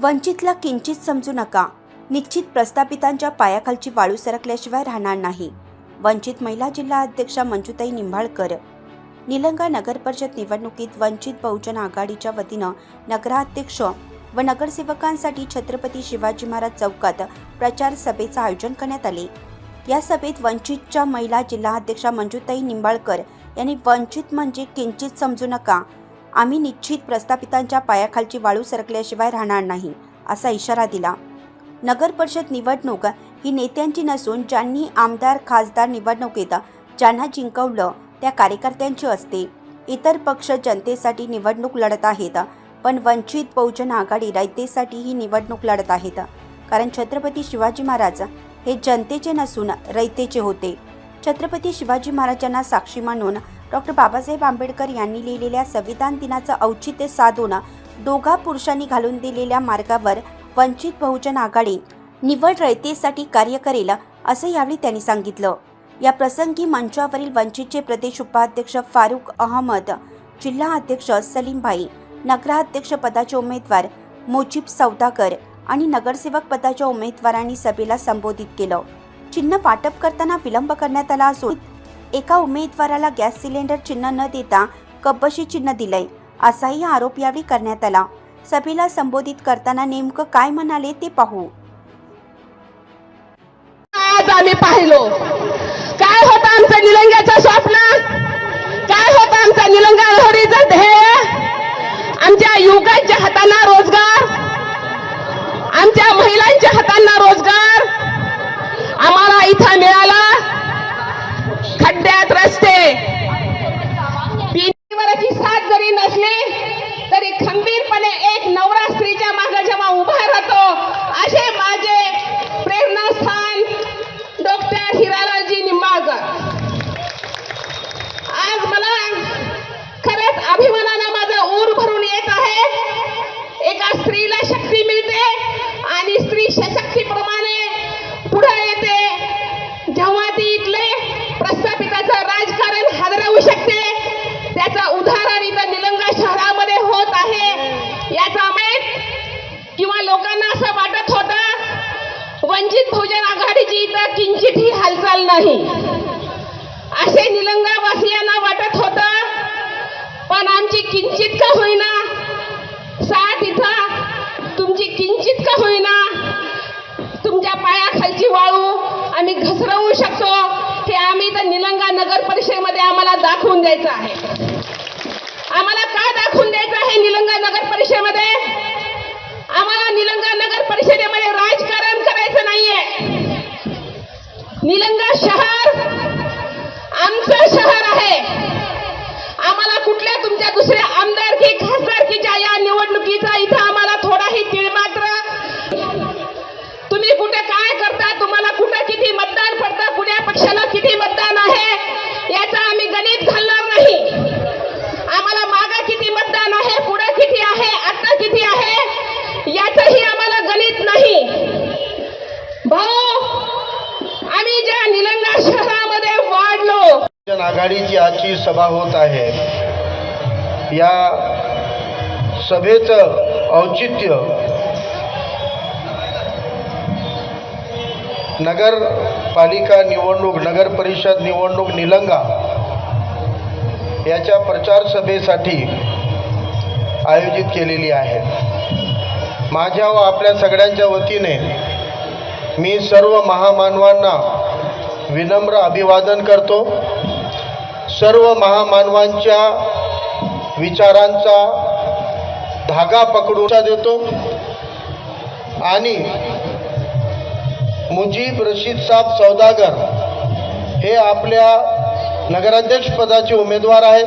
वंचितला किंचित समजू नका. निश्चित प्रस्थापितांच्या पायाखालची वाळू सरकल्याशिवाय राहणार नाही. वंचित महिला जिल्हा अध्यक्षा मंजुताई निंबाळकर. निलंगा नगर परिषद निवडणुकीत वंचित बहुजन आघाडीच्या वतीनं नगराध्यक्ष व नगरसेवकांसाठी छत्रपती शिवाजी महाराज चौकात प्रचार सभेचं आयोजन करण्यात आले. या सभेत वंचितच्या महिला जिल्हा अध्यक्षा मंजुताई निंबाळकर यांनी वंचित म्हणजे किंचित समजू नका. आम्ही निश्चित प्रस्थापितांच्या पायाखालची वाळू सरकल्याशिवाय राहणार नाही असा इशारा दिला. नगर परिषद निवडणूक ही नेत्यांची नसून ज्यांनी आमदार खासदार निवडणुकीत ज्यांना जिंकवलं त्या कार्यकर्त्यांची असते. इतर पक्ष जनतेसाठी निवडणूक लढत आहेत, पण वंचित बहुजन आघाडी रयतेसाठी ही निवडणूक लढत आहेत. कारण छत्रपती शिवाजी महाराज हे जनतेचे नसून रयतेचे होते. छत्रपती शिवाजी महाराजांना साक्षी मानून डॉक्टर बाबासाहेब आंबेडकर यांनी लिहिलेल्या संविधान दिनाचं औचित्य साधून दोघा पुरुषांनी घालून दिलेल्या मार्गावर वंचित बहुजन आघाडी निवड रयतेसाठी कार्य करेल असं यावेळी त्यांनी सांगितलं. या प्रसंगी मंचावरील वंचितचे प्रदेश उपाध्यक्ष फारुख अहमद, जिल्हा अध्यक्ष सलीम भाई, नगराध्यक्ष पदाचे उमेदवार मुजीब सौदागर आणि नगरसेवक पदाच्या उमेदवारांनी सभेला संबोधित केलं. चिन्ह वाटप करताना विलंब करण्यात आला असून एका उमेदवाराला गॅस सिलेंडर चिन्ह न देता कपबशी चिन्ह दिलंय असाही आरोप यावेळी करण्यात आला. सभेला संबोधित करताना नेमकं काय म्हणाले ते पाहू. आज आम्ही पाहिलो काय होतं आमचं निलंग्याचं स्वप्न, काय होतं आमचं निलंगा लहरीचं ध्येय. आमच्या युवकांच्या हातांना रोजगार, आमच्या महिलांच्या हातांना रोजगार आम्हाला इथं मिळाला. खड्ड्यात रस्ते, पिण्यावरची साथ जरी नसली तरी खंबीरपणे एक नवरा स्त्रीच्या मागे जेव्हा उभा राहतो असे माझे प्रेरणास्थान डॉक्टर हिरालालजी निंबाळकर. आज मला खरंच अभिमानानं माझं ऊर भरून येत आहे. एका स्त्रीला शक्ती मिळते आणि स्त्री सशक्तीप्रमाणे पुढे येते. जेव्हा ती इथले प्रस्थापिताचं राजकारण हादरवू शकते त्याचं उदाहरण इथं निलंगा शहरामध्ये होत आहे. याचा माहीत किंवा लोकांना असं वाटत होतं वंचित बहुजन आघाडीची इथं किंचितही हालचाल नाही असे निलंगा वासियांना वाटत होतं. पण आमची किंचित का होईना साथ इथं, तुमची किंचित का होईना तुमच्या पायाखालची वाळू आम्ही घसरवू शकतो हे आम्ही तर निलंगा नगर परिषदेमध्ये आम्हाला दाखवून द्यायचं आहे. आम्हाला काय दाखवून द्यायचं आहे निलंगा नगर परिषदेमध्ये? आम्हाला निलंगा नगर परिषदेमध्ये राजकारण करायचं नाहीये. निलंगा शहर आमचं शहर आहे. आम्हाला कुठल्या तुमच्या दुसऱ्या आमदारकी खासदारकीच्या या निवडणुकीचा इथं आम्हाला थोडाही तीळमात्र, तुम्ही कुठे काय करता, तुम्हाला कुठे किती मतदान पडतं, कुठल्या पक्षाला किती मतदान आहे याचं आम्ही गणित घालणार नाही. आम्हाला मागे किती मतदान आहे, पुढे किती आहे, आता किती आहे याचंही आम्हाला गणित नाही. भाऊ, आम्ही ज्या निलंगा शहरामध्ये वाढलो. आघाडीची आजची सभा होत आहे. या सभेचं औचित्य नगरपालिका निवडणूक, नगर परिषद निवडणूक निलंगा याच्या प्रचार सभेसाठी आयोजित केलेली आहे. माझ्या व आपल्या सगळ्यांच्या वतीने मी सर्व महामानवांना विनम्र अभिवादन करतो. सर्व महामानवांच्या विचारांचा धागा पकडून देतो आणि मुजीब रशीद साहेब सौदागर हे आपल्या नगराध्यक्ष पदाचे उमेदवार आहेत.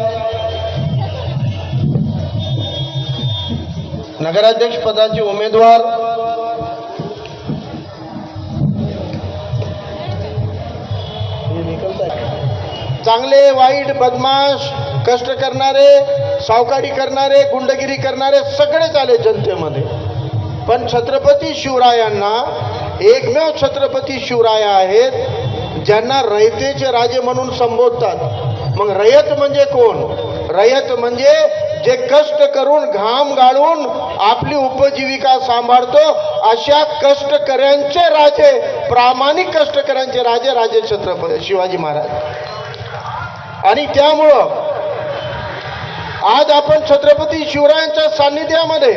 नगराध्यक्ष पदाचे उमेदवार चांगले वाईट बदमाश, कष्ट करणारे, सावकारी करणारे, गुंडगिरी करणारे सगळेच आले जनतेमध्ये. पण छत्रपती शिवरायांना एकमेव छत्रपती शिवराय आहेत ज्यांना रयतेचे राजे म्हणून संबोधतात. मग रयत म्हणजे कोण? रयत म्हणजे जे कष्ट करून घाम गाळून आपली उपजीविका सांभाळतो अशा कष्टकऱ्यांचे राजे, प्रामाणिक कष्टकऱ्यांचे राजे राजे छत्रपती शिवाजी महाराज। आणि त्यामुळं आज आपण छत्रपती शिवरायांच्या सान्निध्यामध्ये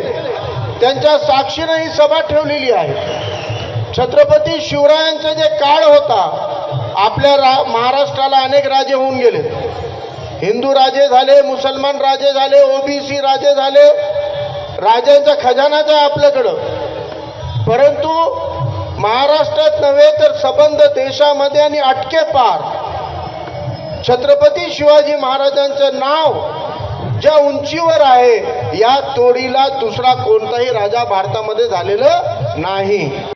त्यांच्या साक्षीने ही सभा ठेवलेली आहे। छत्रपती शिवरायांचा जे काळ होता, आपल्या महाराष्ट्राला अनेक राजे होऊन गेले, हिंदू राजे झाले, मुसलमान राजे झाले, ओबीसी राजे झाले, राजांचा खजानाच आहे आपल्याकडं, परंतु महाराष्ट्रात नव्हे तर सबंध देशामध्ये आणि अटके पार छत्रपती शिवाजी महाराजांचं नाव ज्या उंचीवर आहे, या तोडीला दुसरा कोणताही राजा भारतामध्ये झालेला नाही।